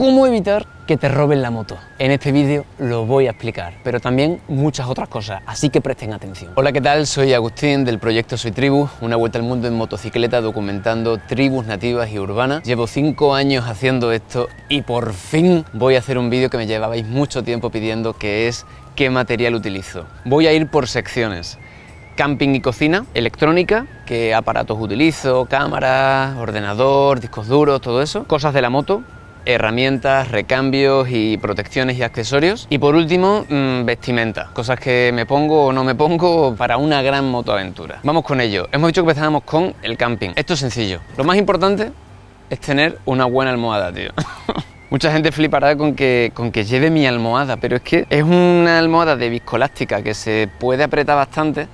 cómo evitar que te roben la moto. En este vídeo lo voy a explicar, pero también muchas otras cosas, así que presten atención. Hola, ¿qué tal? Soy Agustín del proyecto Soy Tribu, una vuelta al mundo en motocicleta documentando tribus nativas y urbanas. Llevo 5 años haciendo esto y por fin voy a hacer un vídeo que me llevabais mucho tiempo pidiendo, que es qué material utilizo. Voy a ir por secciones. Camping y cocina, electrónica, qué aparatos utilizo, cámaras, ordenador, discos duros, todo eso. Cosas de la moto, herramientas, recambios y protecciones y accesorios. Y por último, vestimenta, cosas que me pongo o no me pongo para una gran motoaventura. Vamos con ello. Hemos dicho que empezábamos con el camping. Esto es sencillo. Lo más importante es tener una buena almohada, tío. Mucha gente flipará con que lleve mi almohada, pero es que es una almohada de viscoelástica que se puede apretar bastante.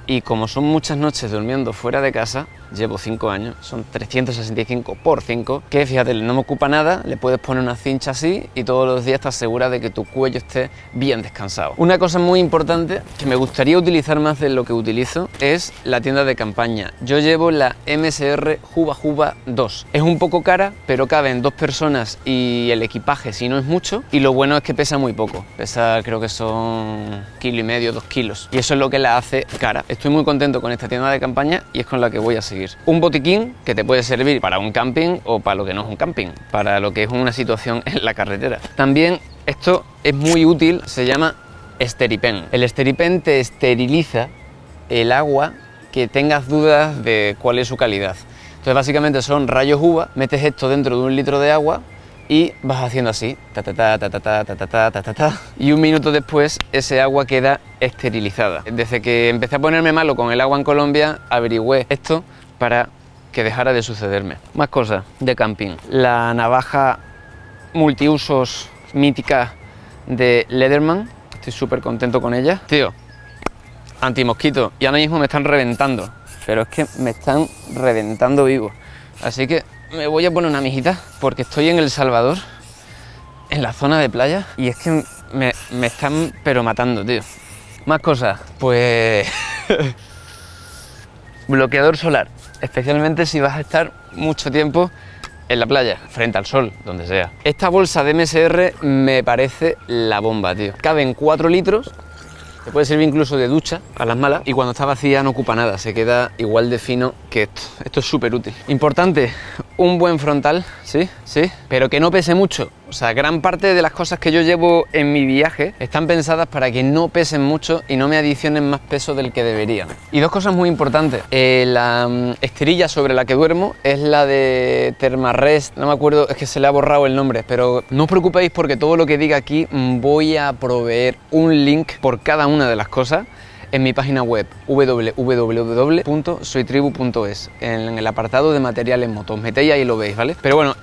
Y como son muchas noches durmiendo fuera de casa, llevo 5 años, son 365 por 5, que fíjate, no me ocupa nada, le puedes poner una cincha así y todos los días estás segura de que tu cuello esté bien descansado. Una cosa muy importante que me gustaría utilizar más de lo que utilizo es la tienda de campaña. Yo llevo la MSR Juba Juba 2. Es un poco cara, pero caben 2 personas y el equipaje si no es mucho, y lo bueno es que pesa muy poco, pesa creo que son 1,5 kilos, 2 kilos, y eso es lo que la hace cara. Estoy muy contento con esta tienda de campaña y es con la que voy a seguir. Un botiquín que te puede servir para un camping o para lo que no es un camping, para lo que es una situación en la carretera. También esto es muy útil, se llama Esteripen. El Esteripen te esteriliza el agua que tengas dudas de cuál es su calidad. Entonces básicamente son rayos uva, metes esto dentro de 1 litro de agua y vas haciendo así, ta ta ta ta ta ta ta ta ta ta ta, y 1 minuto después ese agua queda esterilizada. Desde que empecé a ponerme malo con el agua en Colombia, averigüé esto para que dejara de sucederme. Más cosas de camping. La navaja multiusos mítica de Leatherman, estoy súper contento con ella. Tío, antimosquito, y ahora mismo me están reventando, pero es que me están reventando vivo. Así que me voy a poner una mijita porque estoy en El Salvador, en la zona de playa, y es que me están pero matando, tío. Más cosas, pues bloqueador solar, especialmente si vas a estar mucho tiempo en la playa, frente al sol, donde sea. Esta bolsa de MSR me parece la bomba, tío. Caben 4 litros. Te puede servir incluso de ducha a las malas, y cuando está vacía no ocupa nada, se queda igual de fino que esto. Esto es súper útil. Importante, un buen frontal, sí, pero que no pese mucho. O sea, gran parte de las cosas que yo llevo en mi viaje están pensadas para que no pesen mucho y no me adicionen más peso del que deberían. Y 2 cosas muy importantes. La esterilla sobre la que duermo es la de Thermarest, no me acuerdo, es que se le ha borrado el nombre, pero no os preocupéis porque todo lo que diga aquí voy a proveer un link por cada una de las cosas en mi página web www.soytribu.es, en el apartado de materiales motos. Metéis ahí y lo veis, ¿vale? Pero bueno,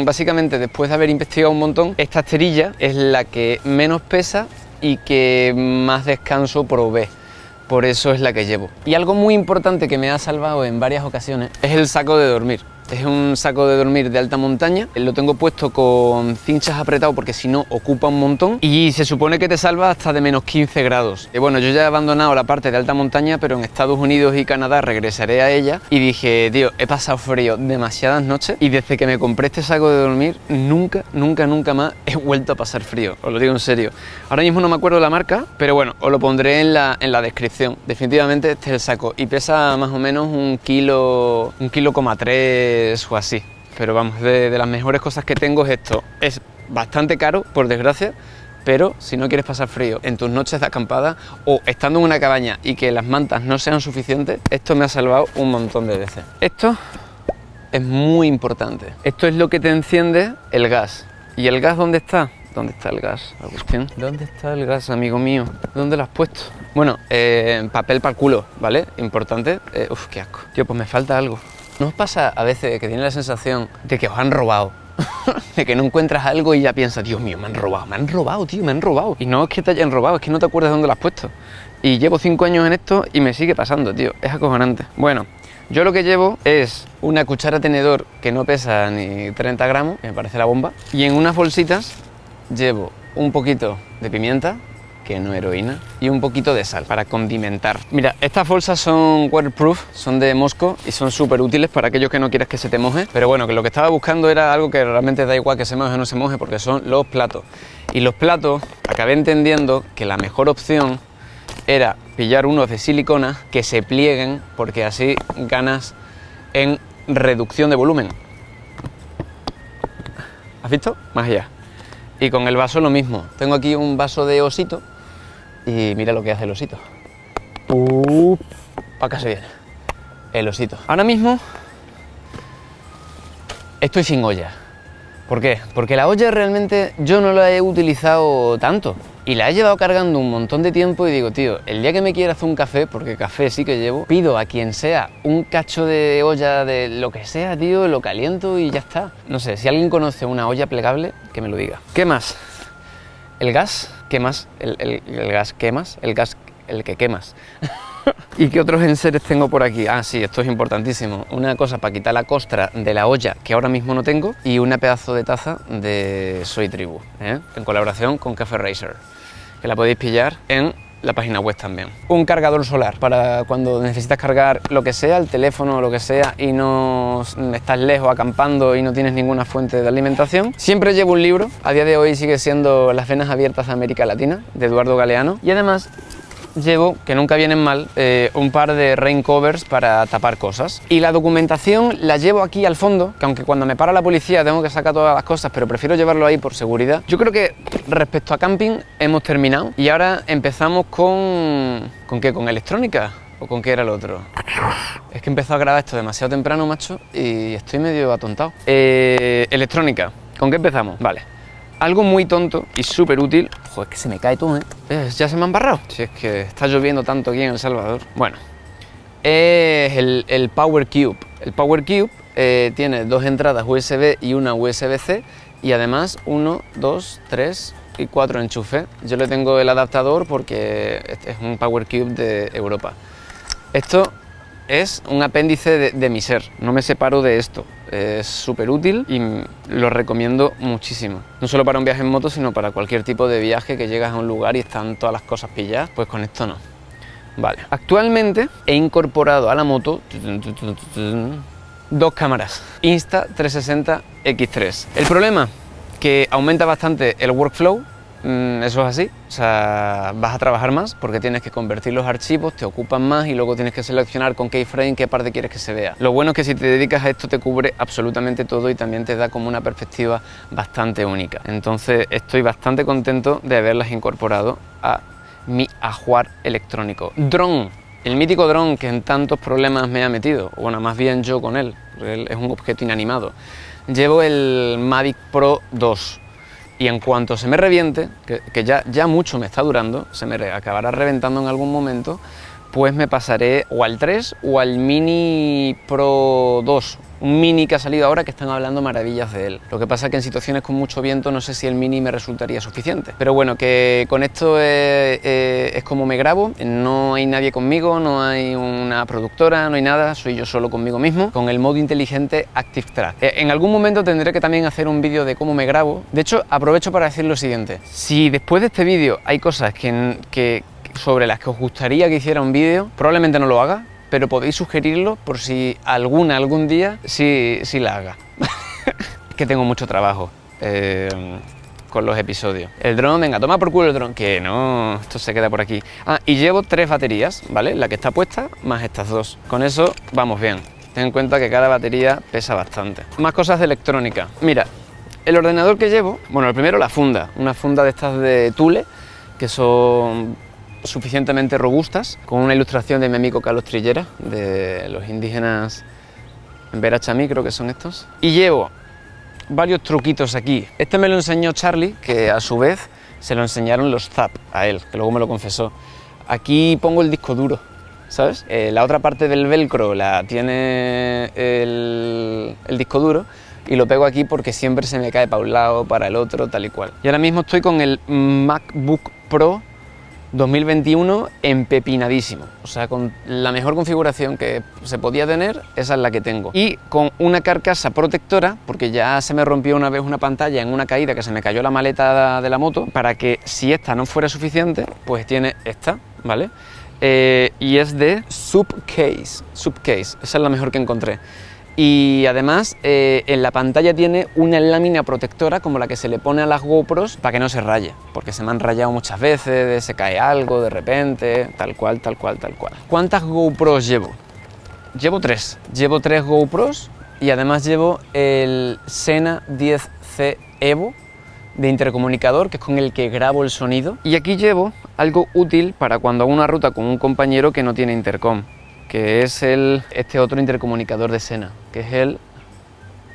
básicamente después de haber investigado un montón, esta esterilla es la que menos pesa y que más descanso provee. Por eso es la que llevo. Y algo muy importante que me ha salvado en varias ocasiones es el saco de dormir. Es un saco de dormir de alta montaña, lo tengo puesto con cinchas apretado porque si no ocupa un montón, y se supone que te salva hasta de menos 15 grados. Y bueno, yo ya he abandonado la parte de alta montaña, pero en Estados Unidos y Canadá regresaré a ella, y dije, tío, he pasado frío demasiadas noches y desde que me compré este saco de dormir nunca más he vuelto a pasar frío, os lo digo en serio. Ahora mismo no me acuerdo la marca, pero bueno, os lo pondré en la descripción. Definitivamente este es el saco y pesa más o menos 1,3 kilos o así, pero vamos, de las mejores cosas que tengo es esto. Es bastante caro, por desgracia, pero si no quieres pasar frío en tus noches de acampada o estando en una cabaña y que las mantas no sean suficientes, esto me ha salvado un montón de veces. Esto es muy importante, esto es lo que te enciende el gas. ¿Y el gas dónde está? ¿Dónde está el gas, Agustín? ¿Dónde está el gas, amigo mío? ¿Dónde lo has puesto? Bueno, papel para el culo, ¿vale? Importante. Uf, qué asco. Tío, pues me falta algo. ¿No os pasa a veces que tienes la sensación de que os han robado? De que no encuentras algo y ya piensas, Dios mío, me han robado, tío, me han robado. Y no es que te hayan robado, es que no te acuerdas de dónde lo has puesto. Y llevo 5 años en esto y me sigue pasando, tío, es acojonante. Bueno, yo lo que llevo es una cuchara tenedor que no pesa ni 30 gramos, que me parece la bomba. Y en unas bolsitas llevo un poquito de pimienta, que no heroína, y un poquito de sal para condimentar. Mira, estas bolsas son waterproof, son de Mosco y son súper útiles para aquellos que no quieras que se te moje, pero bueno, que lo que estaba buscando era algo que realmente da igual que se moje o no se moje, porque son los platos. Y los platos, acabé entendiendo que la mejor opción era pillar unos de silicona que se plieguen, porque así ganas en reducción de volumen. ¿Has visto? Más allá. Y con el vaso lo mismo. Tengo aquí un vaso de osito y mira lo que hace el osito. Para acá se viene el osito. Ahora mismo estoy sin olla. ¿Por qué? Porque la olla realmente yo no la he utilizado tanto y la he llevado cargando un montón de tiempo y digo, tío, el día que me quiera hacer un café, porque café sí que llevo, pido a quien sea un cacho de olla de lo que sea, tío, lo caliento y ya está. No sé, si alguien conoce una olla plegable, que me lo diga. ¿Qué más? El gas, ¿qué más? El gas, ¿qué más? El gas, el que quemas. ¿Y qué otros enseres tengo por aquí? Ah, sí, esto es importantísimo. Una cosa para quitar la costra de la olla, que ahora mismo no tengo, y una pedazo de taza de Soy Tribu, en colaboración con Café Racer, que la podéis pillar en la página web también. Un cargador solar para cuando necesitas cargar lo que sea, el teléfono o lo que sea, y no estás lejos acampando y no tienes ninguna fuente de alimentación. Siempre llevo un libro, a día de hoy sigue siendo Las venas abiertas de América Latina, de Eduardo Galeano, y además llevo, que nunca vienen mal, un par de rain covers para tapar cosas. Y la documentación la llevo aquí al fondo, que aunque cuando me para la policía tengo que sacar todas las cosas, pero prefiero llevarlo ahí por seguridad. Yo creo que respecto a camping hemos terminado y ahora empezamos con... ¿Con qué? ¿Con electrónica? ¿O con qué era el otro? Es que he empezado a grabar esto demasiado temprano, macho, y estoy medio atontado. Electrónica. ¿Con qué empezamos? Vale. Algo muy tonto y súper útil. Joder, es que se me cae todo, ¿eh? Ya se me ha embarrado. Si es que está lloviendo tanto aquí en El Salvador. Bueno, es el Power Cube. El Power Cube tiene dos entradas USB y una USB-C y además 1, 2, 3 y 4 enchufes. Yo le tengo el adaptador porque este es un Power Cube de Europa. Esto es un apéndice de mi ser, no me separo de esto. Es súper útil y lo recomiendo muchísimo. No solo para un viaje en moto, sino para cualquier tipo de viaje que llegas a un lugar y están todas las cosas pilladas, pues con esto no. Vale. Actualmente he incorporado a la moto dos cámaras Insta360 X3. El problema, que aumenta bastante el workflow. Eso es así, o sea, vas a trabajar más porque tienes que convertir los archivos, te ocupan más y luego tienes que seleccionar con keyframe qué parte quieres que se vea. Lo bueno es que si te dedicas a esto te cubre absolutamente todo y también te da como una perspectiva bastante única. Entonces estoy bastante contento de haberlas incorporado a mi ajuar electrónico. Dron, el mítico dron que en tantos problemas me ha metido, o bueno, más bien yo con él, porque él es un objeto inanimado. Llevo el Mavic Pro 2. Y en cuanto se me reviente, que ya mucho me está durando, se me acabará reventando en algún momento, pues me pasaré o al 3 o al Mini Pro 2, un Mini que ha salido ahora que están hablando maravillas de él. Lo que pasa es que en situaciones con mucho viento no sé si el Mini me resultaría suficiente. Pero bueno, que con esto es como me grabo, no hay nadie conmigo, no hay una productora, no hay nada, soy yo solo conmigo mismo, con el modo inteligente Active Track. En algún momento tendré que también hacer un vídeo de cómo me grabo. De hecho, aprovecho para decir lo siguiente: si después de este vídeo hay cosas sobre las que os gustaría que hiciera un vídeo, probablemente no lo haga, pero podéis sugerirlo por si algún día sí la haga. Que tengo mucho trabajo con los episodios. El dron, venga, toma por culo el dron, que no, esto se queda por aquí. Ah, y llevo 3 baterías, ¿vale? La que está puesta más estas 2. Con eso vamos bien. Ten en cuenta que cada batería pesa bastante. Más cosas de electrónica. Mira, el ordenador que llevo, bueno, el primero la funda, una funda de estas de tule, que son suficientemente robustas, con una ilustración de mi amigo Carlos Trillera, de los indígenas Verachamí, creo que son estos. Y llevo varios truquitos aquí. Este me lo enseñó Charlie, que a su vez se lo enseñaron los Zap a él, que luego me lo confesó. Aquí pongo el disco duro, ¿sabes? La otra parte del velcro la tiene el disco duro y lo pego aquí porque siempre se me cae para un lado, para el otro, tal y cual. Y ahora mismo estoy con el MacBook Pro 2021 empepinadísimo, o sea, con la mejor configuración que se podía tener, esa es la que tengo. Y con una carcasa protectora, porque ya se me rompió una vez una pantalla en una caída que se me cayó la maleta de la moto, para que si esta no fuera suficiente, pues tiene esta, ¿vale? Y es de Subcase, esa es la mejor que encontré. Y además en la pantalla tiene una lámina protectora como la que se le pone a las GoPros para que no se raye, porque se me han rayado muchas veces, se cae algo de repente, tal cual, tal cual, tal cual. ¿Cuántas GoPros llevo? Llevo tres GoPros y además llevo el Sena 10C Evo de intercomunicador, que es con el que grabo el sonido. Y aquí llevo algo útil para cuando hago una ruta con un compañero que no tiene intercom, que es este otro intercomunicador de Sena, que es el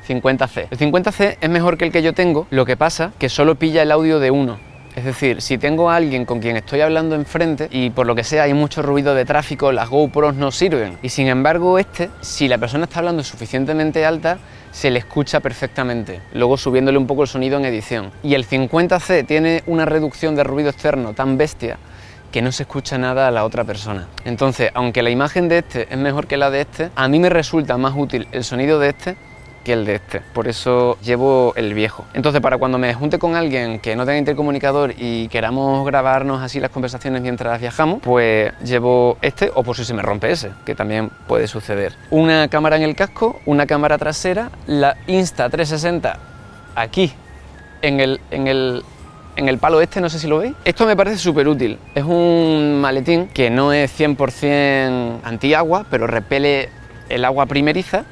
50C. El 50C es mejor que el que yo tengo, lo que pasa que solo pilla el audio de uno. Es decir, si tengo a alguien con quien estoy hablando enfrente y por lo que sea hay mucho ruido de tráfico, las GoPros no sirven. Y sin embargo si la persona está hablando suficientemente alta, se le escucha perfectamente, luego subiéndole un poco el sonido en edición. Y el 50C tiene una reducción de ruido externo tan bestia que no se escucha nada a la otra persona. Entonces, aunque la imagen de este es mejor que la de este, a mí me resulta más útil el sonido de este que el de este, por eso llevo el viejo. Entonces, para cuando me junte con alguien que no tenga intercomunicador y queramos grabarnos así las conversaciones mientras viajamos, pues llevo este, o por si se me rompe ese, que también puede suceder. Una cámara en el casco, una cámara trasera, la Insta360 aquí en el palo este, no sé si lo veis. Esto me parece súper útil. Es un maletín que no es 100% antiagua, pero repele el agua primeriza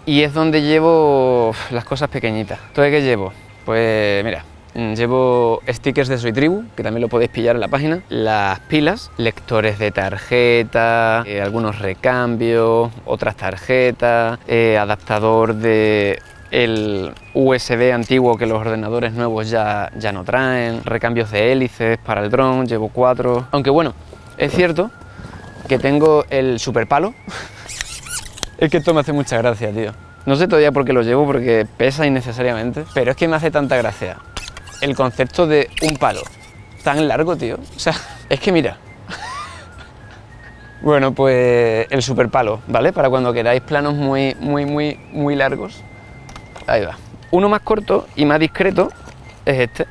y es donde llevo las cosas pequeñitas. ¿Entonces qué llevo? Pues mira, llevo stickers de Soy Tribu, que también lo podéis pillar en la página, las pilas, lectores de tarjeta, algunos recambios, otras tarjetas, adaptador de el USB antiguo que los ordenadores nuevos ya no traen, recambios de hélices para el dron, llevo 4. Aunque bueno, es cierto que tengo el super palo. Es que esto me hace mucha gracia, tío. No sé todavía por qué lo llevo, porque pesa innecesariamente, pero es que me hace tanta gracia el concepto de un palo tan largo, tío. O sea, es que mira. Bueno, pues el super palo, ¿vale? Para cuando queráis planos muy largos. Ahí va. Uno más corto y más discreto es este.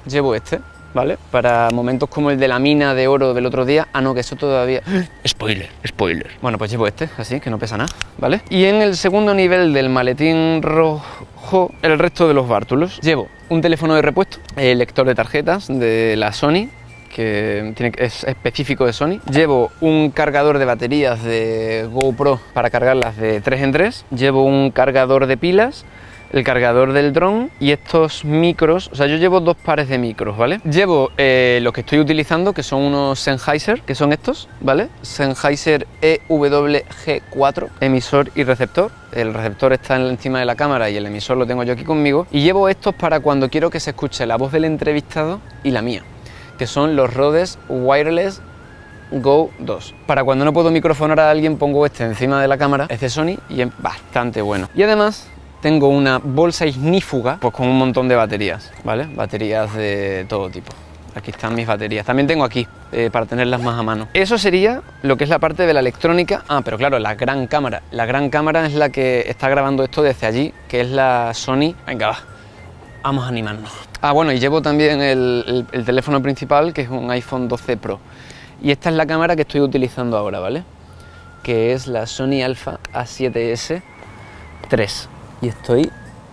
Llevo este, ¿vale? Para momentos como el de la mina de oro del otro día. Ah, no, que eso todavía... Spoiler. Bueno, pues llevo este, así, que no pesa nada, ¿vale? Y en el segundo nivel del maletín rojo, el resto de los bártulos. Llevo un teléfono de repuesto, el lector de tarjetas de la Sony, que es específico de Sony. Llevo un cargador de baterías de GoPro para cargarlas de 3 en 3. Llevo un cargador de pilas, el cargador del dron y estos micros. O sea, yo llevo 2 pares de micros, ¿vale? Llevo los que estoy utilizando, que son unos Sennheiser, que son estos, ¿vale? Sennheiser EWG4, emisor y receptor. El receptor está encima de la cámara y el emisor lo tengo yo aquí conmigo. Y llevo estos para cuando quiero que se escuche la voz del entrevistado y la mía, que son los Rhodes Wireless Go 2. Para cuando no puedo microfonar a alguien, pongo este encima de la cámara, es de Sony y es bastante bueno. Y además tengo una bolsa ignífuga, pues con un montón de baterías, ¿vale? Baterías de todo tipo. Aquí están mis baterías. También tengo aquí, para tenerlas más a mano. Eso sería lo que es la parte de la electrónica. Ah, pero claro, la gran cámara. La gran cámara es la que está grabando esto desde allí, que es la Sony. Venga, va. Vamos a animarnos. Ah, bueno, y llevo también el teléfono principal, que es un iPhone 12 Pro. Y esta es la cámara que estoy utilizando ahora, ¿vale? Que es la Sony Alpha A7S III. Y estoy,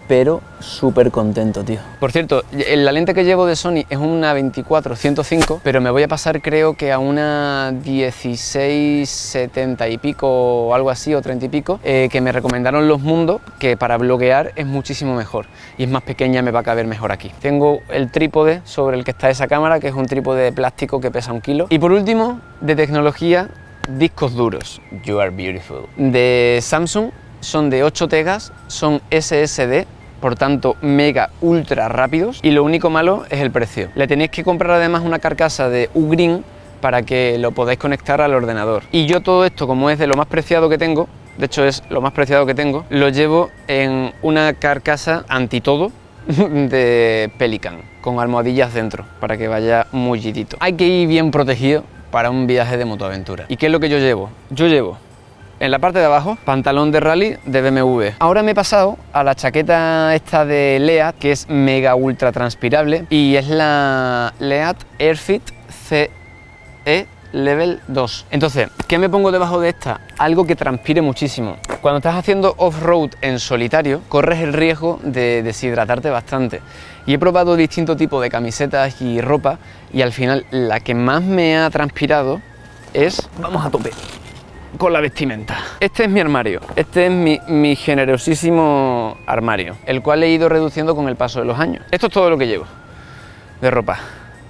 pero súper contento, tío. Por cierto, la lente que llevo de Sony es una 24-105, pero me voy a pasar creo que a una 16-70 y pico o algo así, o 30 y pico, que me recomendaron los Mundos, que para bloguear es muchísimo mejor y es más pequeña, me va a caber mejor aquí. Tengo el trípode sobre el que está esa cámara, que es un trípode de plástico que pesa 1 kilo. Y por último, de tecnología, discos duros. You are beautiful. De Samsung. Son de 8 tegas, son SSD, por tanto mega ultra rápidos, y lo único malo es el precio. Le tenéis que comprar además una carcasa de U-Green para que lo podáis conectar al ordenador. Y yo todo esto, como es de lo más preciado que tengo, de hecho es lo más preciado que tengo, lo llevo en una carcasa anti todo, ¿vale? Anti todo, por tanto mega ultra rápidos. Y lo único malo es el precio. Le tenéis que comprar además una carcasa de U-Green para que lo podáis conectar al ordenador. Y yo todo esto, como es de lo más preciado que tengo, de hecho es lo más preciado que tengo, de Pelican, con almohadillas dentro, para que vaya mullidito. Hay que ir bien protegido para un viaje de motoaventura. ¿Y qué es lo que yo llevo? Yo llevo en la parte de abajo pantalón de rally de BMW. Ahora me he pasado a la chaqueta esta de Leat, que es mega ultra transpirable, y es la Leat Airfit CE Level 2. Entonces, ¿qué me pongo debajo de esta? Algo que transpire muchísimo. Cuando estás haciendo off-road en solitario, corres el riesgo de deshidratarte bastante. Y he probado distintos tipos de camisetas y ropa, y al final la que más me ha transpirado es... Vamos a tope con la vestimenta. Este es mi armario, este es mi generosísimo armario, el cual he ido reduciendo con el paso de los años. Esto es todo lo que llevo de ropa,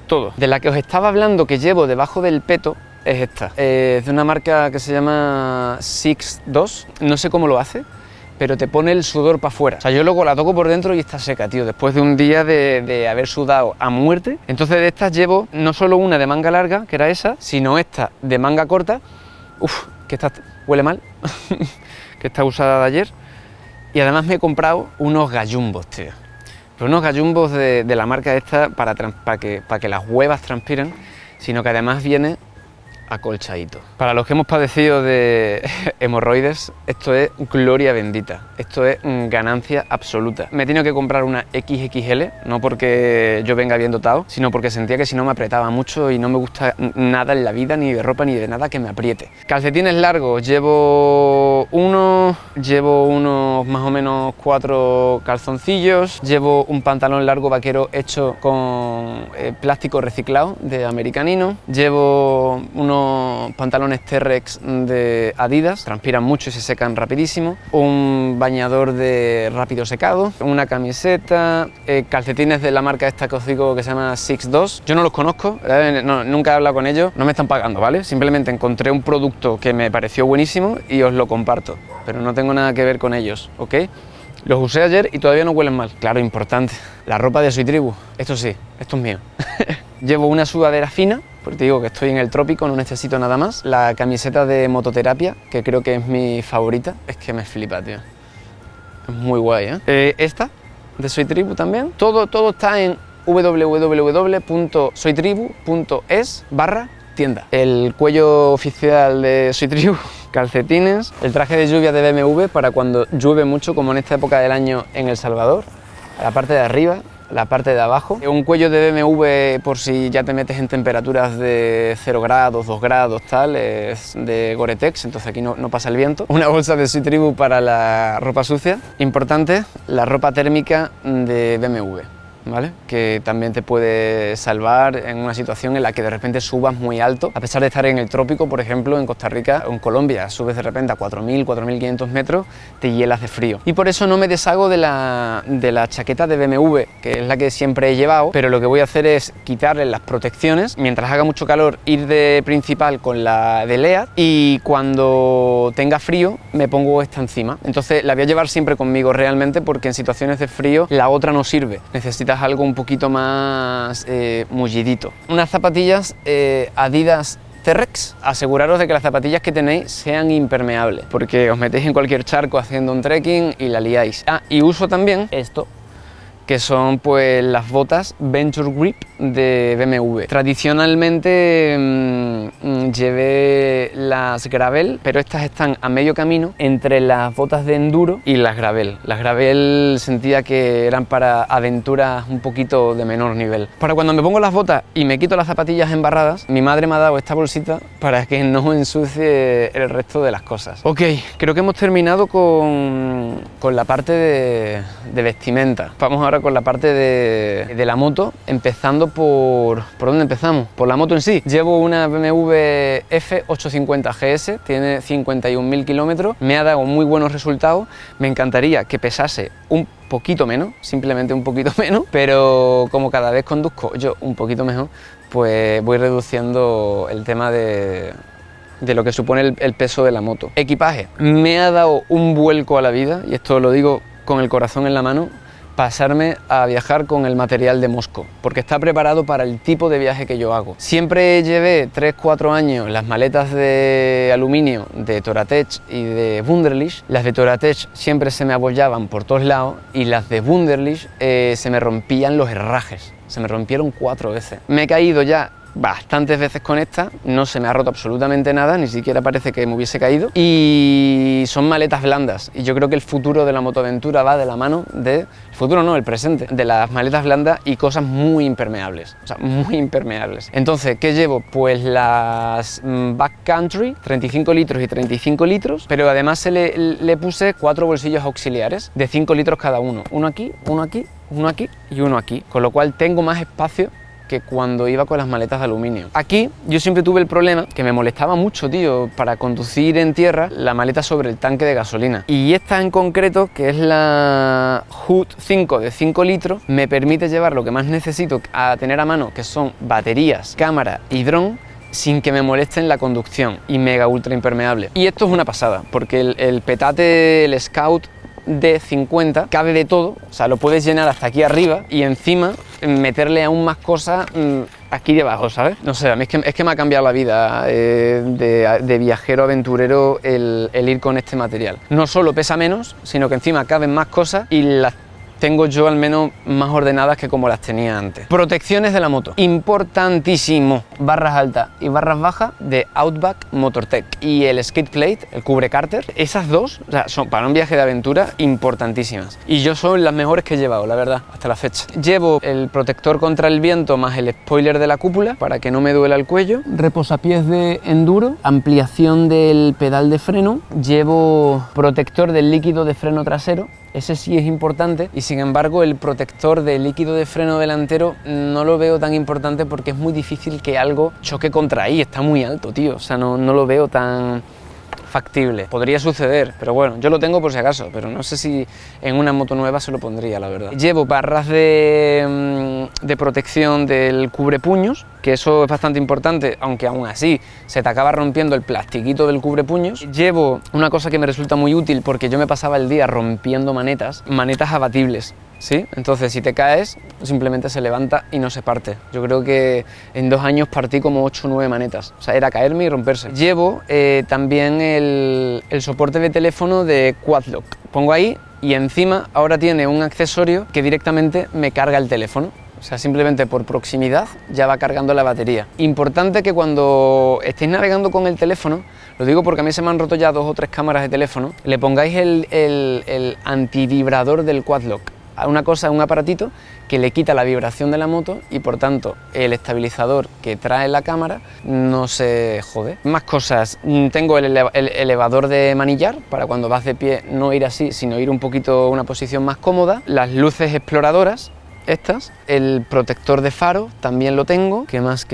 todo. De la que os estaba hablando que llevo debajo del peto es esta, es de una marca que se llama Six2, no sé cómo lo hace, pero te pone el sudor para afuera. O sea, yo luego la toco por dentro y está seca, tío, después de un día de haber sudado a muerte. Entonces de estas llevo no solo una de manga larga, que era esa, sino esta de manga corta. Uf, que esta huele mal, que está usada de ayer. Y además me he comprado unos gallumbos, tío. Pero unos gallumbos de la marca esta para que las huevas transpiren, sino que además viene acolchadito. Para los que hemos padecido de hemorroides, esto es gloria bendita, esto es ganancia absoluta. Me he tenido que comprar una XXL, no porque yo venga bien dotado, sino porque sentía que si no me apretaba mucho y no me gusta nada en la vida, ni de ropa ni de nada que me apriete. Calcetines largos, llevo unos más o menos 4 calzoncillos, llevo un pantalón largo vaquero hecho con plástico reciclado de Americanino, llevo unos pantalones T-Rex de Adidas, transpiran mucho y se secan rapidísimo, un bañador de rápido secado, una camiseta, calcetines de la marca esta que os digo que se llama Six2. Yo no los conozco, nunca he hablado con ellos, no me están pagando, ¿vale? Simplemente encontré un producto que me pareció buenísimo y os lo comparto, pero no tengo nada que ver con ellos, ¿ok? Los usé ayer y todavía no huelen mal. Claro, importante. La ropa de Soy Tribu, esto sí, esto es mío. Llevo una sudadera fina, porque te digo que estoy en el trópico, no necesito nada más. La camiseta de mototerapia, que creo que es mi favorita, es que me flipa, tío. Es muy guay, ¿eh? Esta, de Soy Tribu también. Todo está en www.soytribu.es/tienda. El cuello oficial de Soy Tribu, calcetines, el traje de lluvia de BMW para cuando llueve mucho, como en esta época del año en El Salvador, la parte de arriba, la parte de abajo, un cuello de BMW por si ya te metes en temperaturas de 0 grados, 2 grados, tal, es de Gore-Tex, entonces aquí no pasa el viento. Una bolsa de Soy Tribu para la ropa sucia. Importante, la ropa térmica de BMW, ¿vale? Que también te puede salvar en una situación en la que de repente subas muy alto, a pesar de estar en el trópico, por ejemplo, en Costa Rica o en Colombia, subes de repente a 4.000, 4.500 metros, te hielas de frío. Y por eso no me deshago de la chaqueta de BMW, que es la que siempre he llevado, pero lo que voy a hacer es quitarle las protecciones, mientras haga mucho calor, ir de principal con la de Leat, y cuando tenga frío me pongo esta encima. Entonces la voy a llevar siempre conmigo realmente, porque en situaciones de frío la otra no sirve, necesitas algo un poquito más mullidito. Unas zapatillas Adidas T-Rex. Aseguraros de que las zapatillas que tenéis sean impermeables, porque os metéis en cualquier charco haciendo un trekking y la liáis. Ah, y uso también esto, que son pues las botas Venture Grip de BMW. Tradicionalmente llevé las Gravel, pero estas están a medio camino entre las botas de enduro y las Gravel. Las Gravel sentía que eran para aventuras un poquito de menor nivel. Para cuando me pongo las botas y me quito las zapatillas embarradas, mi madre me ha dado esta bolsita para que no ensucie el resto de las cosas. Ok, creo que hemos terminado con la parte de vestimenta. Vamos ahora con la parte de la moto, empezando ¿por dónde empezamos? Por la moto en sí. Llevo una BMW F850 GS, tiene 51.000 kilómetros, me ha dado muy buenos resultados, me encantaría que pesase un poquito menos, simplemente un poquito menos, pero como cada vez conduzco yo un poquito mejor, pues voy reduciendo el tema de lo que supone el peso de la moto. Equipaje, me ha dado un vuelco a la vida, y esto lo digo con el corazón en la mano. pasarme a viajar con el material de Mosco, porque está preparado para el tipo de viaje que yo hago. Siempre llevé 3-4 años las maletas de aluminio de Toratech y de Wunderlich. Las de Toratech siempre se me abollaban por todos lados y las de Wunderlich se me rompían los herrajes. Se me rompieron 4 veces. Me he caído ya bastantes veces con esta, no se me ha roto absolutamente nada, ni siquiera parece que me hubiese caído, y son maletas blandas, y yo creo que el futuro de la motoaventura va de la mano de, el futuro no, el presente, de las maletas blandas y cosas muy impermeables, o sea, muy impermeables. Entonces, ¿qué llevo? Pues las Backcountry, 35 litros y 35 litros, pero además le puse 4 bolsillos auxiliares de 5 litros cada uno, uno aquí, uno aquí, uno aquí y uno aquí, con lo cual tengo más espacio que cuando iba con las maletas de aluminio. Aquí yo siempre tuve el problema que me molestaba mucho, tío, para conducir en tierra, la maleta sobre el tanque de gasolina. Y esta en concreto, que es la Hood 5 de 5 litros, me permite llevar lo que más necesito a tener a mano, que son baterías, cámara y dron, sin que me molesten la conducción, y mega ultra impermeable. Y esto es una pasada, porque el petate, el Scout D50 cabe de todo, o sea, lo puedes llenar hasta aquí arriba y encima meterle aún más cosas aquí debajo, ¿sabes? No sé, a mí es que me ha cambiado la vida de viajero aventurero el ir con este material. No solo pesa menos, sino que encima caben más cosas y las tengo yo al menos más ordenadas que como las tenía antes. Protecciones de la moto, importantísimo. Barras altas y barras bajas de Outback Motortech y el skate plate, el cubre cárter. Esas dos, o sea, son para un viaje de aventura importantísimas. Y yo son las mejores que he llevado, la verdad, hasta la fecha. Llevo el protector contra el viento más el spoiler de la cúpula para que no me duela el cuello. Reposapiés de enduro, ampliación del pedal de freno. Llevo protector del líquido de freno trasero. Ese sí es importante y sin embargo el protector de líquido de freno delantero no lo veo tan importante porque es muy difícil que algo choque contra ahí, está muy alto, tío, o sea, no lo veo tan factible. Podría suceder, pero bueno, yo lo tengo por si acaso, pero no sé si en una moto nueva se lo pondría, la verdad. Llevo barras de protección del cubrepuños, que eso es bastante importante, aunque aún así se te acaba rompiendo el plastiquito del cubrepuños. Llevo una cosa que me resulta muy útil porque yo me pasaba el día rompiendo manetas abatibles, ¿sí? Entonces si te caes simplemente se levanta y no se parte. Yo creo que en 2 años partí como 8 o 9 manetas, o sea, era caerme y romperse. Llevo también el soporte de teléfono de Quadlock. Pongo ahí y encima ahora tiene un accesorio que directamente me carga el teléfono. O sea, simplemente por proximidad ya va cargando la batería. Importante que cuando estéis navegando con el teléfono, lo digo porque a mí se me han roto ya 2 o 3 cámaras de teléfono, le pongáis el antivibrador del Quadlock. Una cosa, un aparatito que le quita la vibración de la moto y por tanto el estabilizador que trae la cámara no se jode. Más cosas, tengo el elevador de manillar para cuando vas de pie no ir así, sino ir un poquito a una posición más cómoda. Las luces exploradoras, estas, el protector de faro también lo tengo. ¿Qué más?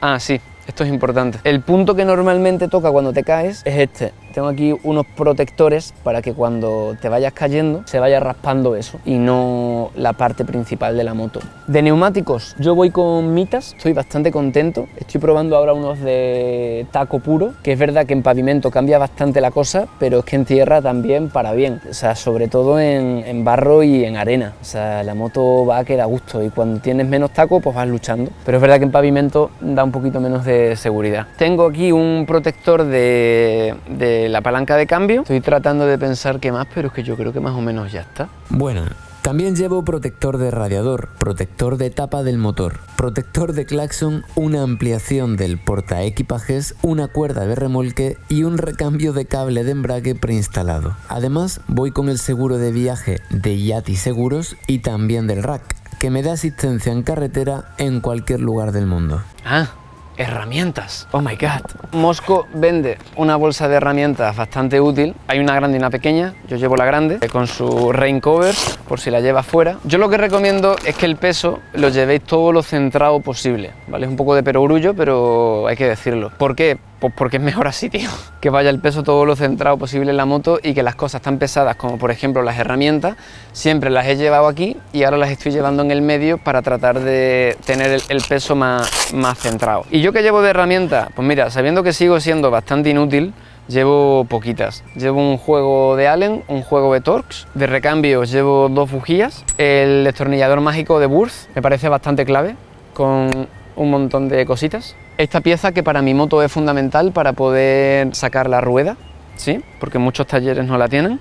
Ah, sí, esto es importante. El punto que normalmente toca cuando te caes es este. Tengo aquí unos protectores para que cuando te vayas cayendo se vaya raspando eso y no la parte principal de la moto. De neumáticos, yo voy con Mitas, estoy bastante contento. Estoy probando ahora unos de taco puro, que es verdad que en pavimento cambia bastante la cosa, pero es que en tierra también para bien. O sea, sobre todo en barro y en arena. O sea, la moto va a que da gusto y cuando tienes menos taco pues vas luchando. Pero es verdad que en pavimento da un poquito menos de seguridad. Tengo aquí un protector de la palanca de cambio. Estoy tratando de pensar qué más, pero es que yo creo que más o menos ya está. Bueno, también llevo protector de radiador, protector de tapa del motor, protector de claxon, una ampliación del portaequipajes, una cuerda de remolque y un recambio de cable de embrague preinstalado. Además, voy con el seguro de viaje de Yati Seguros y también del Rack, que me da asistencia en carretera en cualquier lugar del mundo. Herramientas, oh my god. Mosco vende una bolsa de herramientas bastante útil. Hay una grande y una pequeña, yo llevo la grande con su rain cover por si la llevas fuera. Yo lo que recomiendo es que el peso lo llevéis todo lo centrado posible, ¿vale? Es un poco de perogrullo, pero hay que decirlo. ¿Por qué? Pues porque es mejor así, tío. Que vaya el peso todo lo centrado posible en la moto y que las cosas tan pesadas como por ejemplo las herramientas, siempre las he llevado aquí y ahora las estoy llevando en el medio para tratar de tener el peso más centrado. ¿Y yo qué llevo de herramienta? Pues mira, sabiendo que sigo siendo bastante inútil, llevo poquitas. Llevo un juego de Allen, un juego de Torx, de recambio llevo 2 bujías, el destornillador mágico de Wurth, me parece bastante clave, con un montón de cositas. Esta pieza que para mi moto es fundamental para poder sacar la rueda, ¿sí? Porque muchos talleres no la tienen,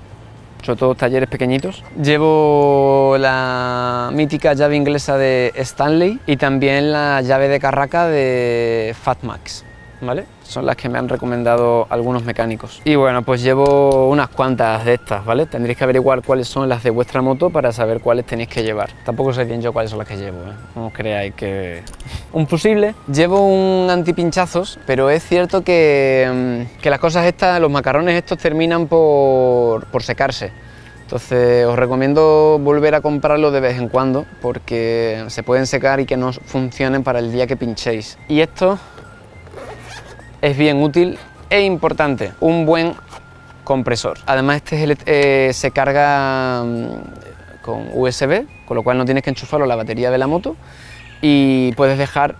sobre todo talleres pequeñitos. Llevo la mítica llave inglesa de Stanley y también la llave de carraca de Fatmax, ¿vale? Son las que me han recomendado algunos mecánicos. Y bueno, pues llevo unas cuantas de estas, ¿vale? Tendréis que averiguar cuáles son las de vuestra moto para saber cuáles tenéis que llevar. Tampoco sé bien yo cuáles son las que llevo, ¿eh? No os creáis que... Un fusible. Llevo un antipinchazos, pero es cierto que las cosas estas, los macarrones estos terminan por secarse. Entonces os recomiendo volver a comprarlo de vez en cuando porque se pueden secar y que no funcionen para el día que pinchéis. Y esto es bien útil e importante, un buen compresor. Además se carga con USB, con lo cual no tienes que enchufarlo a la batería de la moto y puedes dejar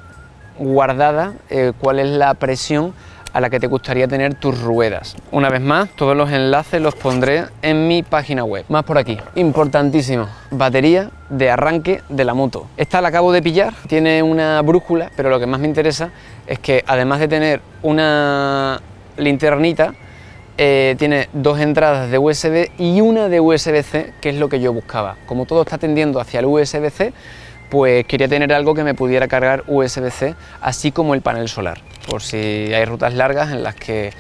guardada cuál es la presión a la que te gustaría tener tus ruedas. Una vez más, todos los enlaces los pondré en mi página web. Más por aquí, importantísimo, batería de arranque de la moto. Esta la acabo de pillar, tiene una brújula, pero lo que más me interesa es que además de tener una linternita, tiene 2 entradas de USB y una de USB-C, que es lo que yo buscaba. Como todo está tendiendo hacia el USB-C, pues quería tener algo que me pudiera cargar USB-C, así como el panel solar, por si hay rutas largas en las que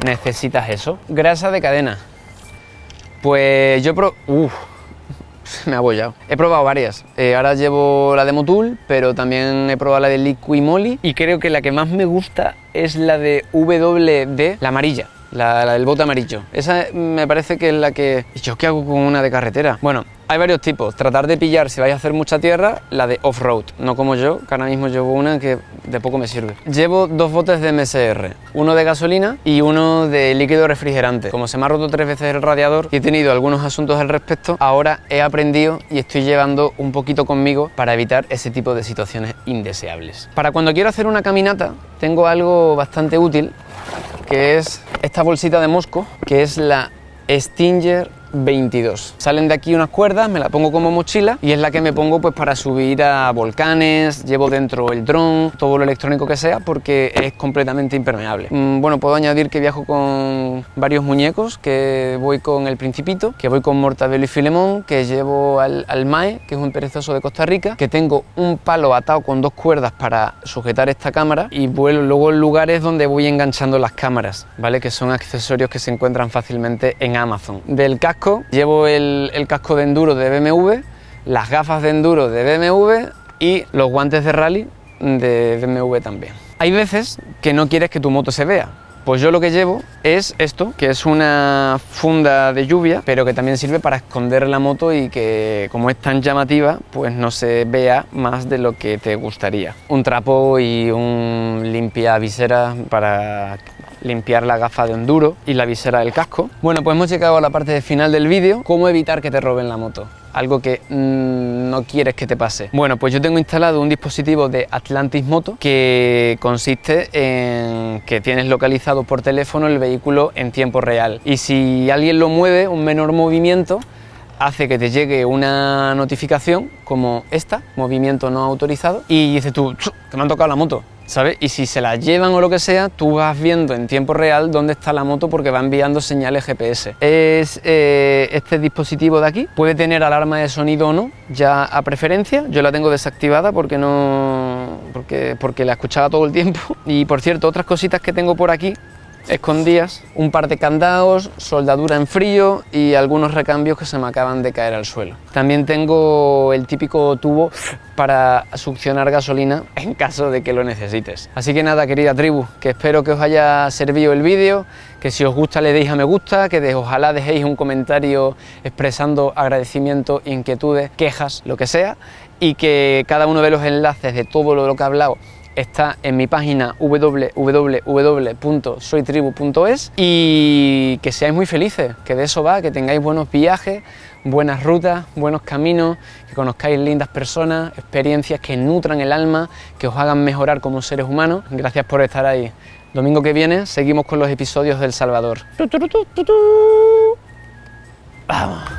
necesitas eso. Grasa de cadena. Pues yo me ha abollado. He probado varias. Ahora llevo la de Motul, pero también he probado la de Liqui Moly y creo que la que más me gusta es la de WD, la amarilla. La del bote amarillo. Esa me parece que es la que... ¿Y yo qué hago con una de carretera? Bueno, hay varios tipos. Tratar de pillar, si vais a hacer mucha tierra, la de off-road. No como yo, que ahora mismo llevo una que de poco me sirve. Llevo 2 botes de MSR. Uno de gasolina y uno de líquido refrigerante. Como se me ha roto 3 veces el radiador y he tenido algunos asuntos al respecto, ahora he aprendido y estoy llevando un poquito conmigo para evitar ese tipo de situaciones indeseables. Para cuando quiero hacer una caminata, tengo algo bastante útil, que es esta bolsita de mosco, que es la Stinger 22. Salen de aquí unas cuerdas, me la pongo como mochila y es la que me pongo pues para subir a volcanes, llevo dentro el dron, todo lo electrónico que sea, porque es completamente impermeable. Bueno, puedo añadir que viajo con varios muñecos, que voy con el Principito, que voy con Mortadelo y Filemón, que llevo al Mae, que es un perezoso de Costa Rica, que tengo un palo atado con 2 cuerdas para sujetar esta cámara y vuelo luego en lugares donde voy enganchando las cámaras, ¿vale? Que son accesorios que se encuentran fácilmente en Amazon. Del casco llevo el casco de enduro de BMW, las gafas de enduro de BMW y los guantes de rally de BMW también. Hay veces que no quieres que tu moto se vea. Pues yo lo que llevo es esto, que es una funda de lluvia, pero que también sirve para esconder la moto y que, como es tan llamativa, pues no se vea más de lo que te gustaría. Un trapo y un limpia visera para limpiar la gafa de enduro y la visera del casco. Bueno, pues hemos llegado a la parte final del vídeo. ¿Cómo evitar que te roben la moto? Algo que no quieres que te pase. Bueno, pues yo tengo instalado un dispositivo de Atlantis Moto que consiste en que tienes localizado por teléfono el vehículo en tiempo real y si alguien lo mueve, un menor movimiento hace que te llegue una notificación como esta, movimiento no autorizado, y dices tú, que me han tocado la moto, ¿sabes? Y si se la llevan o lo que sea, tú vas viendo en tiempo real dónde está la moto porque va enviando señales GPS. Es este dispositivo de aquí, puede tener alarma de sonido o no, ya a preferencia. Yo la tengo desactivada porque la escuchaba todo el tiempo. Y por cierto, otras cositas que tengo por aquí escondidas, un par de candados, soldadura en frío y algunos recambios que se me acaban de caer al suelo. También tengo el típico tubo para succionar gasolina en caso de que lo necesites. Así que nada, querida tribu, que espero que os haya servido el vídeo, que si os gusta le deis a me gusta, que ojalá dejéis un comentario expresando agradecimiento, inquietudes, quejas, lo que sea, y que cada uno de los enlaces de todo lo que he hablado está en mi página www.soytribu.es y que seáis muy felices, que de eso va, que tengáis buenos viajes, buenas rutas, buenos caminos, que conozcáis lindas personas, experiencias que nutran el alma, que os hagan mejorar como seres humanos. Gracias por estar ahí. Domingo que viene seguimos con los episodios del Salvador. ¡Vamos!